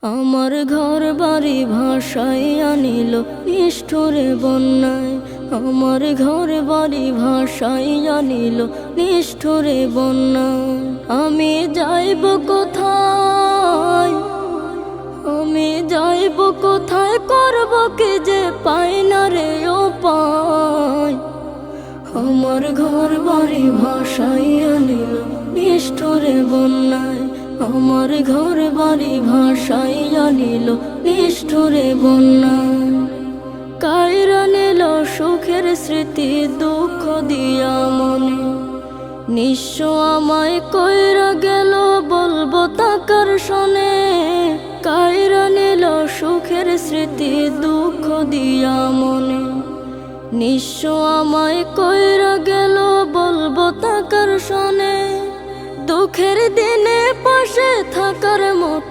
আমার ঘর বাড়ি ভাসাইয়া নিল নিষ্ঠুরে বন্যায়। আমার ঘর বাড়ি ভাসাইয়া নিল নিষ্ঠুরে বন্যায়। আমি যাইব কোথায়, আমি যাইব কোথায়, করব কি যে পাই না রে উপায়। আমার ঘর বাড়ি ভাসাইয়া নিল নিষ্ঠুরে বন্যায়। আমার ঘর বাড়ি ভাসাইয়া নিল নিষ্ঠুরে বন্যায়। কাইরা নিল সুখের স্মৃতি দুঃখ দিয়া মনে। নিঃস্ব আমায় কইরা গেল বলবো তাকার শোনে। কাইরা নিল সুখের স্মৃতি দুঃখ দিয়া মনে। নিঃস্ব আমায় কইরা গেল বলবো তাকার শোনে। দুঃখের দিনে পাশে থাকার মতো